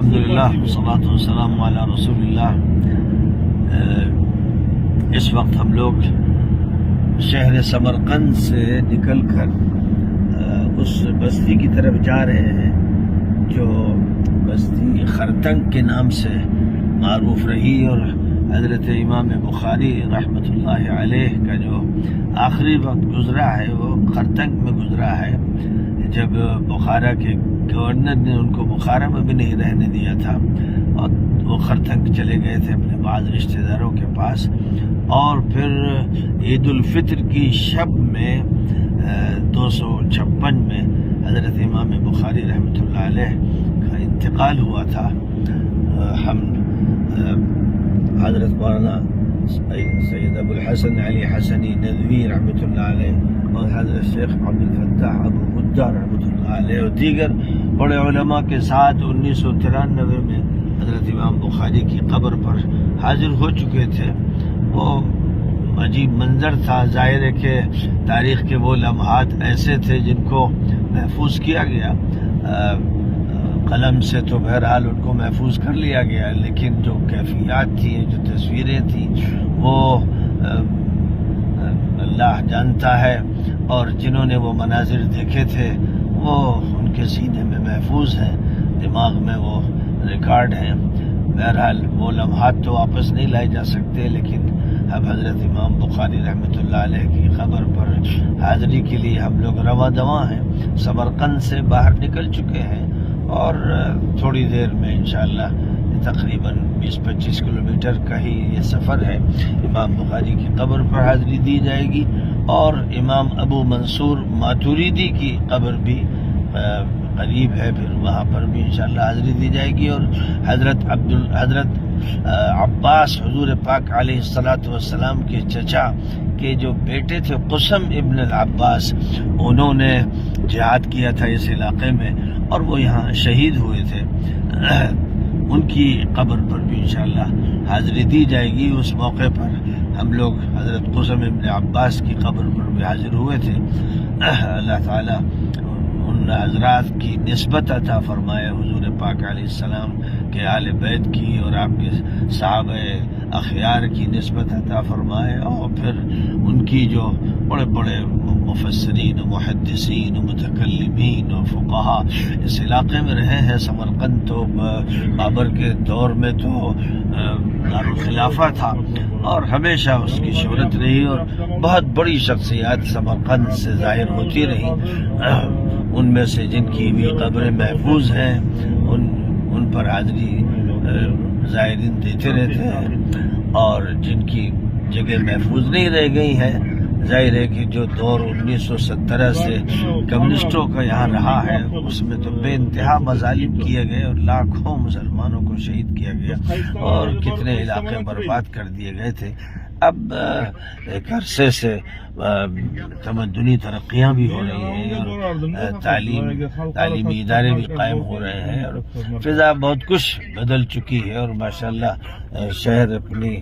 الحمدللہ والصلاۃ والسلام علی رسول اللہ۔ اس وقت ہم لوگ شہر سمرقند سے نکل کر اس بستی کی طرف جا رہے ہیں جو بستی خرتنگ کے نام سے معروف رہی، اور حضرت امام بخاری رحمۃ اللہ علیہ کا جو آخری وقت گزرا ہے وہ خرتنگ میں گزرا ہے، جب بخارا کے گورنر نے ان کو بخارا میں بھی نہیں رہنے دیا تھا اور وہ خرتنگ چلے گئے تھے اپنے بعض رشتہ داروں کے پاس، اور پھر عید الفطر کی شب میں 256 میں حضرت امام بخاری رحمۃ اللہ علیہ کا انتقال ہوا تھا۔ ہم حضرت مولانا سید ابو الحسن علی حسنی ندوی رحمۃ اللہ علیہ اور حضرت شیخ عبد الفتاح ابو مدہ رحمۃ اللہ علیہ اور دیگر بڑے علماء کے ساتھ 1993 میں حضرت امام بخاری کی قبر پر حاضر ہو چکے تھے۔ وہ عجیب منظر تھا، ظاہر ہے کہ تاریخ کے وہ لمحات ایسے تھے جن کو محفوظ کیا گیا، قلم سے تو بہرحال ان کو محفوظ کر لیا گیا، لیکن جو کیفیات تھیں، جو تصویریں تھیں، وہ اللہ جانتا ہے، اور جنہوں نے وہ مناظر دیکھے تھے وہ ان کے سینے میں محفوظ ہیں، دماغ میں وہ ریکارڈ ہیں۔ بہرحال وہ لمحات تو واپس نہیں لائے جا سکتے، لیکن اب حضرت امام بخاری رحمۃ اللہ علیہ کی قبر پر حاضری کے لیے ہم لوگ رواں دواں ہیں، سمرقند سے باہر نکل چکے ہیں، اور تھوڑی دیر میں انشاءاللہ تقریباً 20-25 کلومیٹر کا ہی یہ سفر ہے، امام بخاری کی قبر پر حاضری دی جائے گی، اور امام ابو منصور ماتوریدی کی قبر بھی قریب ہے، پھر وہاں پر بھی انشاءاللہ حاضری دی جائے گی، اور حضرت عباس حضور پاک علیہ الصلاۃ والسلام کے چچا کے جو بیٹے تھے قسم ابن العباس، انہوں نے جہاد کیا تھا اس علاقے میں اور وہ یہاں شہید ہوئے تھے، ان کی قبر پر بھی انشاءاللہ حاضری دی جائے گی۔ اس موقع پر ہم لوگ حضرت قسم ابن عباس کی قبر پر بھی حاضر ہوئے تھے۔ اللہ تعالیٰ ان حضرات کی نسبت عطا فرمائے، حضور پاک علیہ السلام کے آل بیت کی اور آپ کے صحابہ اخیار کی نسبت عطا فرمائے، اور پھر ان کی جو بڑے بڑے مفسرین و محدثین و متکلمین و فقہا اس علاقے میں رہے ہیں۔ سمرقند تو بابر کے دور میں تو دارالخلافہ تھا اور ہمیشہ اس کی شہرت رہی، اور بہت بڑی شخصیات سمرقند سے ظاہر ہوتی رہی، ان میں سے جن کی بھی قبریں محفوظ ہیں ان پر حاضری زائرین دیتے رہتے ہیں، اور جن کی جگہ محفوظ نہیں رہ گئی ہے، ظاہر ہے کہ جو دور 1917 سے کمیونسٹوں کا یہاں رہا ہے اس میں تو بے انتہا مظالم کیے گئے اور لاکھوں مسلمانوں کو شہید کیا گیا اور کتنے علاقے برباد کر دیے گئے تھے۔ اب ایک عرصے سے تمدنی ترقیاں بھی ہو رہی ہیں اور تعلیمی ادارے بھی قائم ہو رہے ہیں، اور فضا بہت کچھ بدل چکی ہے، اور ماشاءاللہ شہر اپنی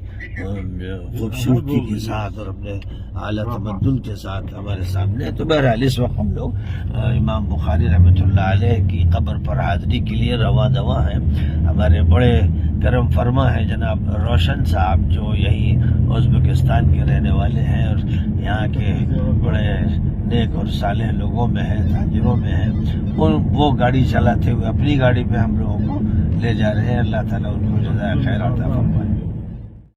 خوبصورتی کے ساتھ اور اپنے اعلیٰ تمدن کے ساتھ ہمارے سامنے ہے۔ تو بہرحال اس وقت ہم لوگ امام بخاری رحمۃ اللہ علیہ کی قبر پر حاضری کے لیے رواں دواں ہیں۔ ہمارے بڑے کرم فرما ہیں جناب روشن صاحب، جو یہی ازبکستان کے رہنے والے ہیں اور یہاں کے بڑے نیک اور صالح لوگوں میں ہیں، تاجروں میں ہیں، وہ گاڑی چلاتے ہوئے اپنی گاڑی پہ ہم لوگوں کو لے جا رہے ہیں۔ اللہ تعالیٰ ان کو جزائے خیر عطا فرمائے۔